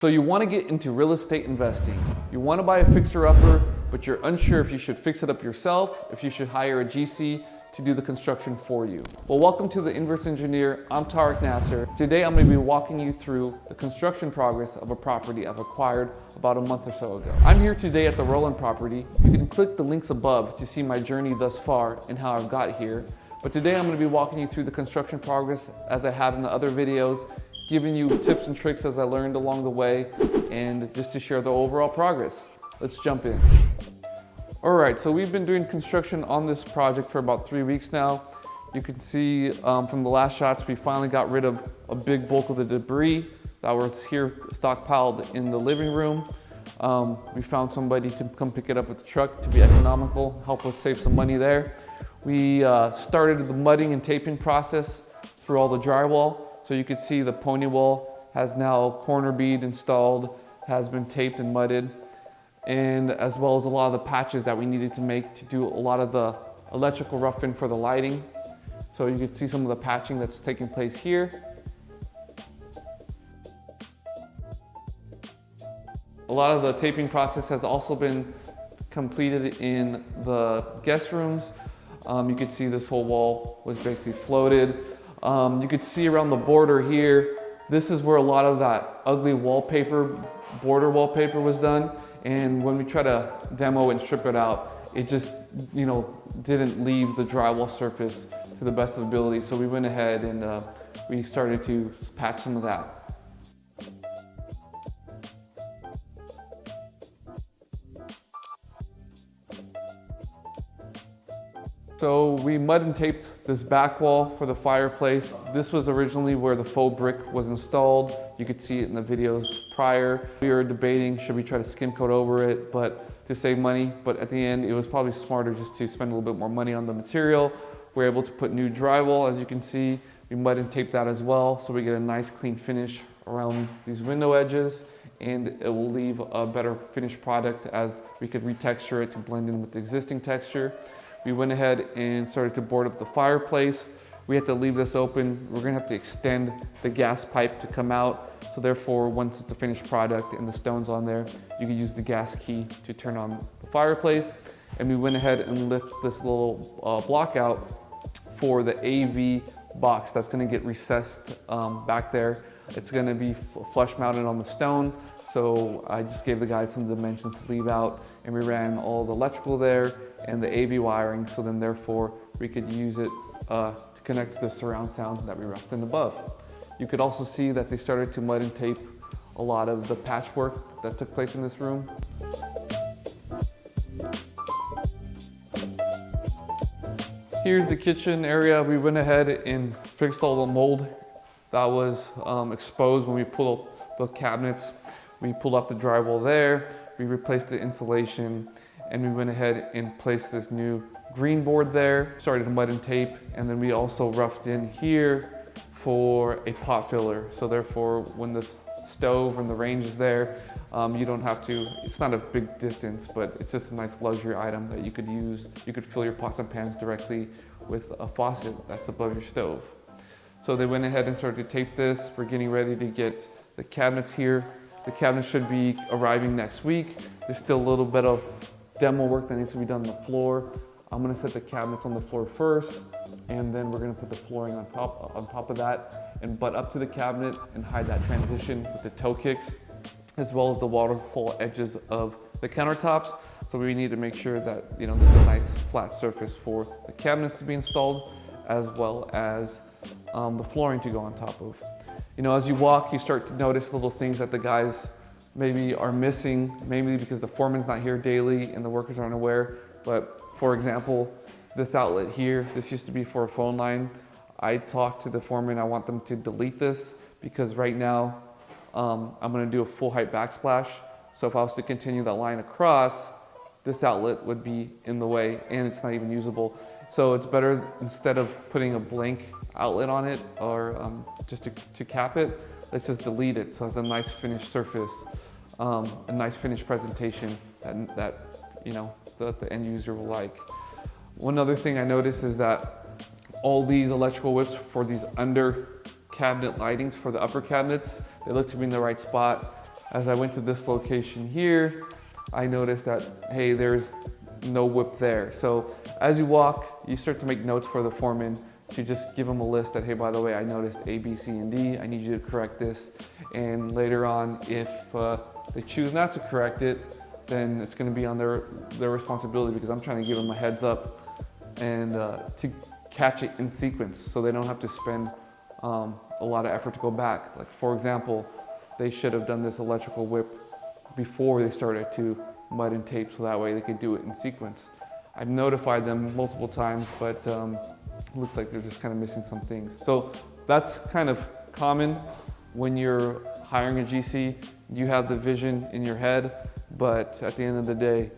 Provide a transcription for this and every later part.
So you want to get into real estate investing. You want to buy a fixer-upper, but you're unsure if you should fix it up yourself, if you should hire a GC to do the construction for you. Well, welcome to The Inverse Engineer. I'm Tarek Nasr. Today I'm going to be walking you through the construction progress of a property I've acquired about a month or so ago. I'm here today at the Rowland property. You can click the links above to see my journey thus far and how I've got here. But today I'm going to be walking you through the construction progress as I have in the other videos, giving you tips and tricks as I learned along the way, and just to share the overall progress. Let's jump in. All right, so we've been doing construction on this project for about 3 weeks now. You can see from the last shots, we finally got rid of a big bulk of the debris that was here stockpiled in the living room. We found somebody to come pick it up with the truck to be economical, help us save some money there. We started the mudding and taping process through all the drywall. So you can see the pony wall has now corner bead installed, has been taped and mudded, and as well as a lot of the patches that we needed to make to do a lot of the electrical rough-in for the lighting. So you can see some of the patching that's taking place here. A lot of the taping process has also been completed in the guest rooms. You can see this whole wall was basically floated. You could see around the border here, this is where a lot of that ugly wallpaper, border wallpaper was done. And when we try to demo and strip it out, it just, didn't leave the drywall surface to the best of ability. So we went ahead and we started to patch some of that. So we mud and taped this back wall for the fireplace. This was originally where the faux brick was installed. You could see it in the videos prior. We were debating, should we try to skim coat over it, but to save money. But at the end, it was probably smarter just to spend a little bit more money on the material. We're able to put new drywall, as you can see. We mud and taped that as well, so we get a nice clean finish around these window edges, and it will leave a better finished product as we could retexture it to blend in with the existing texture. We went ahead and started to board up the fireplace. We had to leave this open. We're gonna have to extend the gas pipe to come out. So therefore, once it's a finished product and the stone's on there, you can use the gas key to turn on the fireplace. And we went ahead and lift this little block out for the AV box that's gonna get recessed back there. It's gonna be flush mounted on the stone. So I just gave the guys some dimensions to leave out, and we ran all the electrical there and the AV wiring, so then therefore we could use it to connect to the surround sound that we roughed in above. You could also see that they started to mud and tape a lot of the patchwork that took place in this room. Here's the kitchen area. We went ahead and fixed all the mold that was exposed when we pulled up the cabinets. We pulled off the drywall there, we replaced the insulation, and we went ahead and placed this new green board there, started to mud and tape, and then we also roughed in here for a pot filler. So therefore, when the stove and the range is there, you don't have to, it's not a big distance, but it's just a nice luxury item that you could use. You could fill your pots and pans directly with a faucet that's above your stove. So they went ahead and started to tape this. We're getting ready to get the cabinets here. The cabinets should be arriving next week. There's still a little bit of demo work that needs to be done on the floor. I'm gonna set the cabinets on the floor first, and then we're gonna put the flooring on top of that and butt up to the cabinet and hide that transition with the toe kicks, as well as the waterfall edges of the countertops. So we need to make sure that this is a nice flat surface for the cabinets to be installed, as well as the flooring to go on top of. As you walk, you start to notice little things that the guys maybe are missing, maybe because the foreman's not here daily and the workers aren't aware. But for example, this outlet here, this used to be for a phone line. I talked to the foreman, I want them to delete this because right now I'm gonna do a full height backsplash. So if I was to continue that line across, this outlet would be in the way and it's not even usable. So it's better, instead of putting a blank outlet on it or just to cap it, let's just delete it so it's a nice finished surface, a nice finished presentation that the end user will like. One other thing I noticed is that all these electrical whips for these under cabinet lightings for the upper cabinets, they look to be in the right spot. As I went to this location here, I noticed that, hey, there's no whip there. So as you walk, you start to make notes for the foreman to just give them a list that, hey, by the way, I noticed A, B, C, and D. I need you to correct this. And later on, if they choose not to correct it, then it's going to be on their responsibility, because I'm trying to give them a heads up and to catch it in sequence so they don't have to spend a lot of effort to go back. Like, for example, they should have done this electrical whip before they started to mud and tape, so that way they could do it in sequence. I've notified them multiple times, but it looks like they're just kind of missing some things. So that's kind of common when you're hiring a GC. You have the vision in your head, but at the end of the day,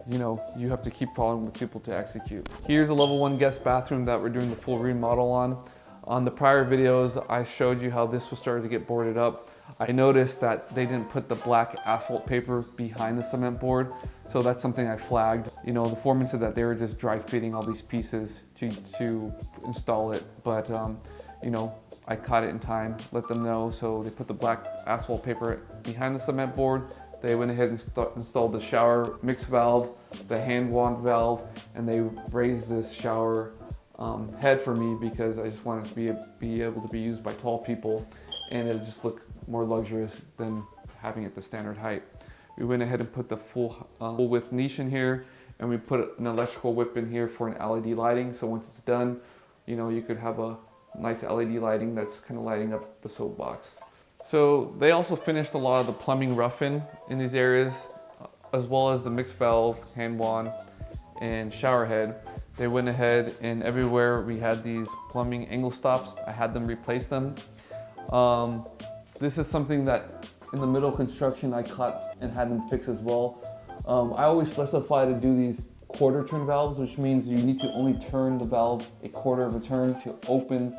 you know, you have to keep following with people to execute. Here's a level 1 guest bathroom that we're doing the full remodel on. On the prior videos, I showed you how this was starting to get boarded up. I noticed that they didn't put the black asphalt paper behind the cement board, so that's something I flagged. You know, the foreman said that they were just dry fitting all these pieces to install it, but you know, I caught it in time, let them know, so they put the black asphalt paper behind the cement board. They went ahead and installed the shower mix valve, the hand wand valve, and they raised this shower head for me because I just wanted to be able to be used by tall people, and it just looked more luxurious than having it the standard height. We went ahead and put the full width niche in here, and we put an electrical whip in here for an LED lighting. So once it's done, you know, you could have a nice LED lighting that's kind of lighting up the soapbox. So they also finished a lot of the plumbing rough-in these areas, as well as the mixed valve, hand wand, and shower head. They went ahead and everywhere we had these plumbing angle stops, I had them replace them. This is something that in the middle of construction I caught and had them fix as well. I always specify to do these quarter turn valves, which means you need to only turn the valve a quarter of a turn to open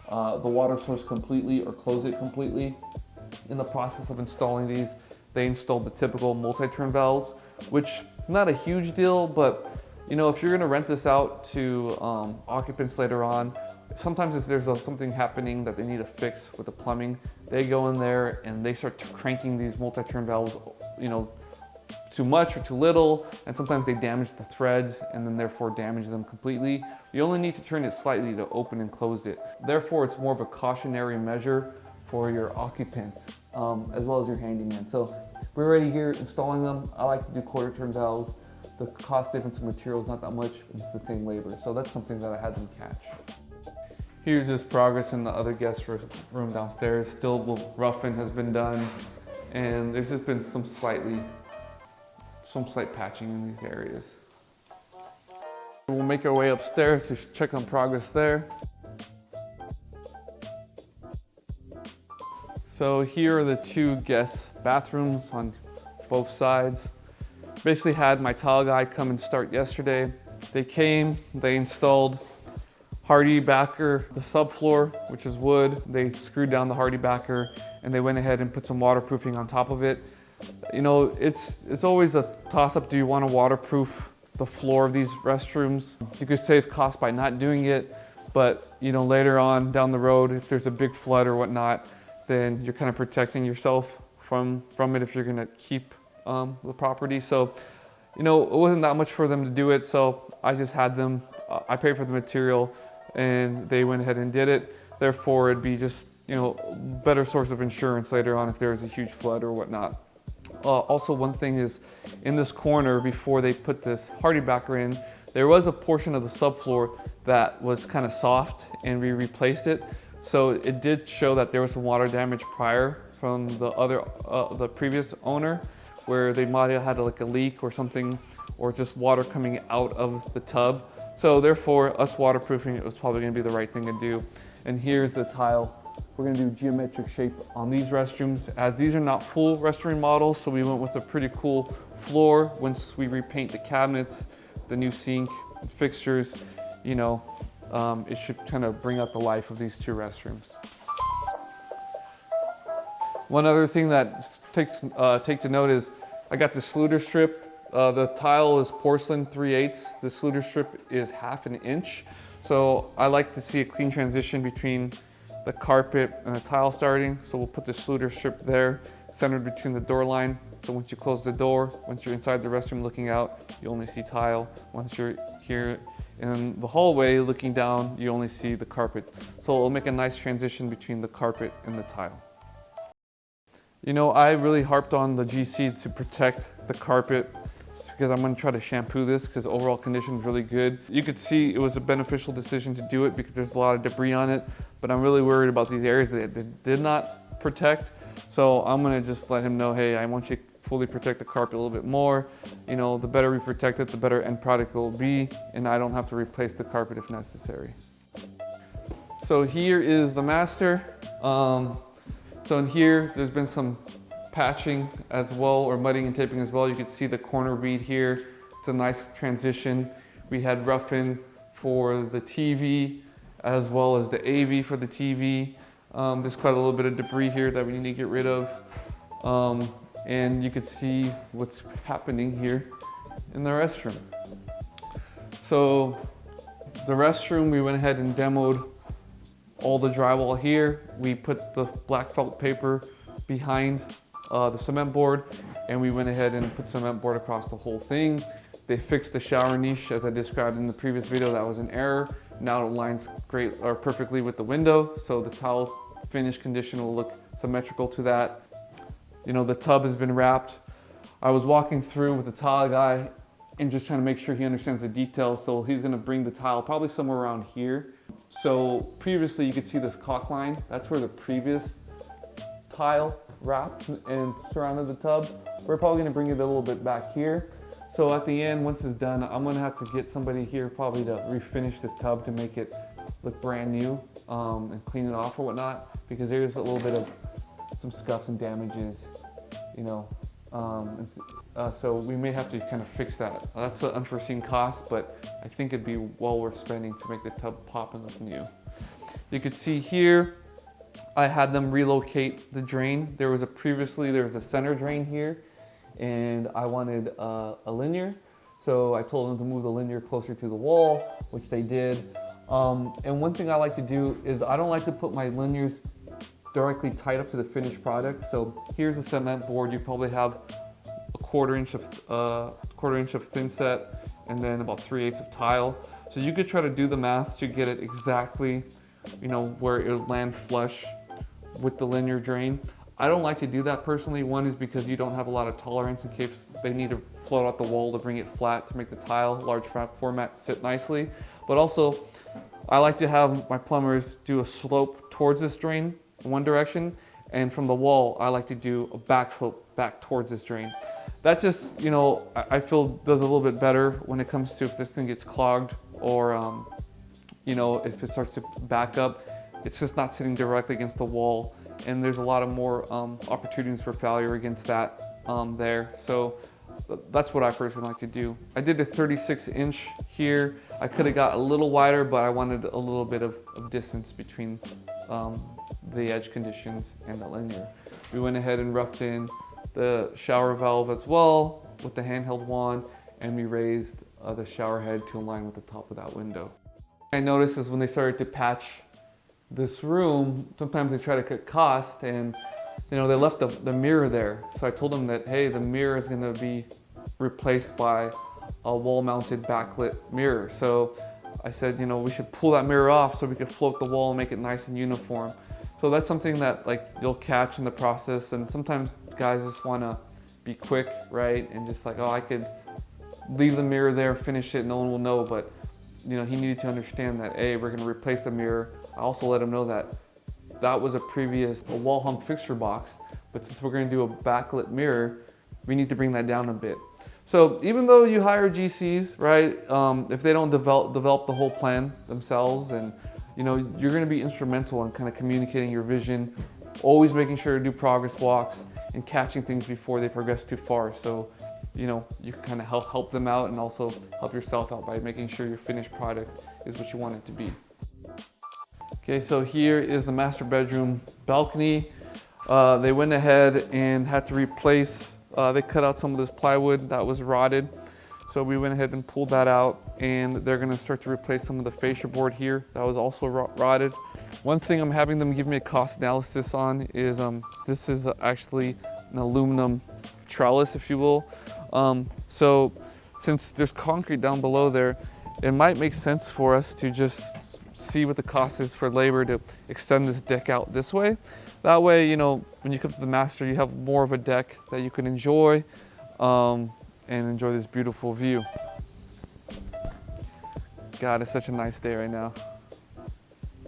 the water source completely or close it completely. In the process of installing these, they installed the typical multi-turn valves, which is not a huge deal, but you know, if you're gonna rent this out to occupants later on, sometimes if there's something happening that they need to fix with the plumbing, they go in there and they start cranking these multi-turn valves, you know, too much or too little, and sometimes they damage the threads and then therefore damage them completely. You only need to turn it slightly to open and close it. Therefore, it's more of a cautionary measure for your occupants as well as your handyman. So we're already here installing them. I like to do quarter turn valves. The cost difference of material is not that much, it's the same labor. So that's something that I had them catch. Here's just progress in the other guest room downstairs. Still rough-in has been done, and there's just been some slight patching in these areas. We'll make our way upstairs to check on progress there. So here are the two guest bathrooms on both sides. Basically had my tile guy come and start yesterday. They came, they installed hardy backer, the subfloor, which is wood. They screwed down the hardy backer, and they went ahead and put some waterproofing on top of it. You know, it's always a toss-up. Do you want to waterproof the floor of these restrooms? You could save cost by not doing it, but you know, later on down the road, if there's a big flood or whatnot, then you're kind of protecting yourself from it if you're going to keep the property. So, you know, it wasn't that much for them to do it, so I just had them, I paid for the material, and they went ahead and did it. Therefore, it'd be just, you know, better source of insurance later on if there was a huge flood or whatnot. Also, one thing is, in this corner, before they put this hardy backer in, there was a portion of the subfloor that was kind of soft, and we replaced it. So it did show that there was some water damage prior from the previous owner, where they might have had like a leak or something, or just water coming out of the tub. So therefore, us waterproofing it was probably going to be the right thing to do. And here's the tile. We're going to do geometric shape on these restrooms, as these are not full restroom models, so we went with a pretty cool floor. Once we repaint the cabinets, the new sink, fixtures, you know, it should kind of bring out the life of these two restrooms. One other thing that take to note is I got the sluter strip. The tile is porcelain 3/8. The sluter strip is 1/2 inch. So I like to see a clean transition between the carpet and the tile starting. So we'll put the sluter strip there. centered between the door line. So once you close the door, once you're inside the restroom looking out, you only see tile. Once you're here in the hallway looking down, you only see the carpet. So it'll make a nice transition between the carpet and the tile. You know, I really harped on the GC to protect the carpet because I'm going to try to shampoo this because overall condition is really good. You could see it was a beneficial decision to do it because there's a lot of debris on it, but I'm really worried about these areas that it did not protect. So I'm going to just let him know, hey, I want you to fully protect the carpet a little bit more. You know, the better we protect it, the better end product will be, and I don't have to replace the carpet if necessary. So here is the master. So in here, there's been some patching as well, or mudding and taping as well. You can see the corner bead here. It's a nice transition. We had rough-in for the TV as well as the AV for the TV. There's quite a little bit of debris here that we need to get rid of. And you can see what's happening here in the restroom. So the restroom, we went ahead and demoed all the drywall here. We put the black felt paper behind the cement board, and we went ahead and put cement board across the whole thing. They fixed the shower niche as I described in the previous video. That was an error. Now it aligns great or perfectly with the window, so the tile finish condition will look symmetrical to that. You know, the tub has been wrapped. I was walking through with the tile guy and just trying to make sure he understands the details. So he's gonna bring the tile probably somewhere around here. So previously you could see this caulk line. That's where the previous tile wrapped and surrounded the tub. We're probably gonna bring it a little bit back here. So at the end, once it's done, I'm gonna have to get somebody here probably to refinish this tub to make it look brand new and clean it off or whatnot, because there's a little bit of some scuffs and damages, you know. So we may have to kind of fix that. That's an unforeseen cost, but I think it'd be well worth spending to make the tub pop and look new. You could see here, I had them relocate the drain. There was a center drain here, and I wanted a linear. So I told them to move the linear closer to the wall, which they did. And one thing I like to do is I don't like to put my linears directly tied up to the finished product. So here's the cement board. You probably have a quarter inch of thin set and then about 3/8 of tile. So you could try to do the math to get it exactly, you know, where it would land flush with the linear drain. I don't like to do that personally. One is because you don't have a lot of tolerance in case they need to float out the wall to bring it flat to make the tile, large format, sit nicely. But also, I like to have my plumbers do a slope towards this drain in one direction, and from the wall, I like to do a back slope back towards this drain. That just, you know, I feel does a little bit better when it comes to if this thing gets clogged or, you know, if it starts to back up, it's just not sitting directly against the wall. And there's a lot of more opportunities for failure against that there. So that's what I personally like to do. I did a 36-inch here. I could have got a little wider, but I wanted a little bit of distance between the edge conditions and the linear. We went ahead and roughed in the shower valve as well with the handheld wand, and we raised the shower head to align with the top of that window. I noticed is when they started to patch this room, sometimes they try to cut cost, and you know, they left the mirror there. So I told them that, hey, the mirror is gonna be replaced by a wall-mounted backlit mirror. So I said, you know, we should pull that mirror off so we could float the wall and make it nice and uniform. So that's something that like you'll catch in the process, and sometimes guys just wanna be quick, right? And just like, oh, I could leave the mirror there, finish it, no one will know. But you know, he needed to understand that, hey, we're gonna replace the mirror. I also let him know that that was a previous wall hung fixture box, but since we're gonna do a backlit mirror, we need to bring that down a bit. So even though you hire GCs, right, if they don't develop the whole plan themselves, and you know, you're gonna be instrumental in kind of communicating your vision, always making sure to do progress walks and catching things before they progress too far. So, you know, you can kind of help them out and also help yourself out by making sure your finished product is what you want it to be. Okay, so here is the master bedroom balcony. They went ahead and had to replace, they cut out some of this plywood that was rotted. So we went ahead and pulled that out, and they're gonna start to replace some of the fascia board here that was also rotted. One thing I'm having them give me a cost analysis on is, this is actually an aluminum trellis, if you will. So since there's concrete down below there, it might make sense for us to just see what the cost is for labor to extend this deck out this way. That way, you know, when you come to the master, you have more of a deck that you can enjoy and enjoy this beautiful view. God, it's such a nice day right now.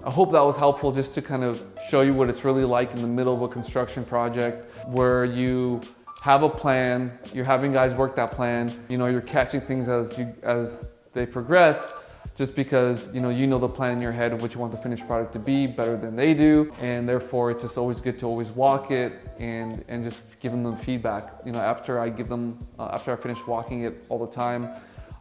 I hope that was helpful just to kind of show you what it's really like in the middle of a construction project where you have a plan, you're having guys work that plan, you know, you're catching things as they progress, just because you know the plan in your head of what you want the finished product to be better than they do, and therefore it's just always good to always walk it and just giving them feedback. You know, after I finish walking it all the time,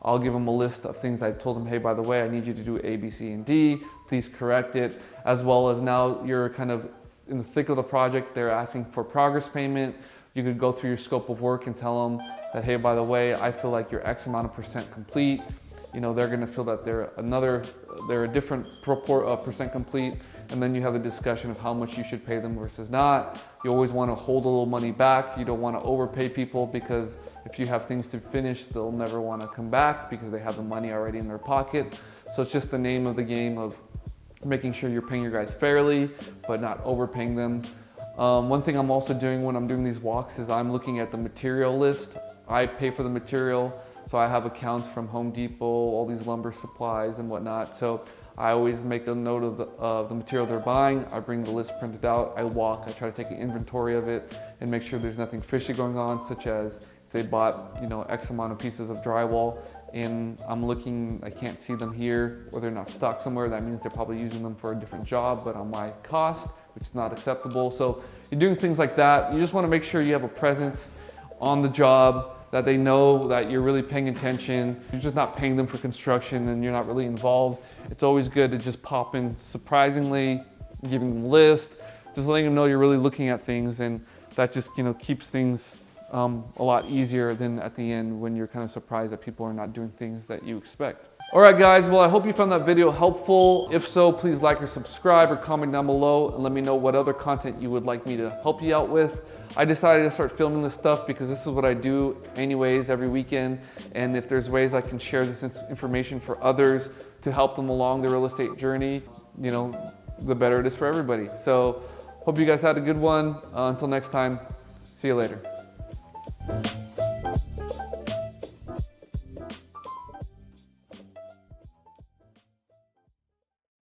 I'll give them a list of things I told them, hey, by the way, I need you to do A, B, C, and D, please correct it. As well as now you're kind of in the thick of the project, they're asking for progress payment. You could go through your scope of work and tell them that, hey, by the way, I feel like you're X amount of percent complete. You know, they're gonna feel that they're a different percent complete. And then you have the discussion of how much you should pay them versus not. You always wanna hold a little money back. You don't wanna overpay people, because if you have things to finish, they'll never wanna come back because they have the money already in their pocket. So it's just the name of the game of making sure you're paying your guys fairly, but not overpaying them. One thing I'm also doing when I'm doing these walks is I'm looking at the material list. I pay for the material, so I have accounts from Home Depot, all these lumber supplies and whatnot. So I always make a note of the material they're buying. I bring the list printed out, I walk, I try to take an inventory of it and make sure there's nothing fishy going on, such as if they bought, you know, X amount of pieces of drywall and I'm looking, I can't see them here, or they're not stocked somewhere, that means they're probably using them for a different job, but on my cost, which is not acceptable. So you're doing things like that. You just wanna make sure you have a presence on the job, that they know that you're really paying attention. You're just not paying them for construction and you're not really involved. It's always good to just pop in surprisingly, giving them a list, just letting them know you're really looking at things, and that just, you know, keeps things a lot easier than at the end when you're kind of surprised that people are not doing things that you expect. All right, guys, well, I hope you found that video helpful. If so, please like or subscribe or comment down below and let me know what other content you would like me to help you out with. I decided to start filming this stuff because this is what I do anyways every weekend, and if there's ways I can share this information for others to help them along their real estate journey, you know, the better it is for everybody. So hope you guys had a good one. Until next time, see you later.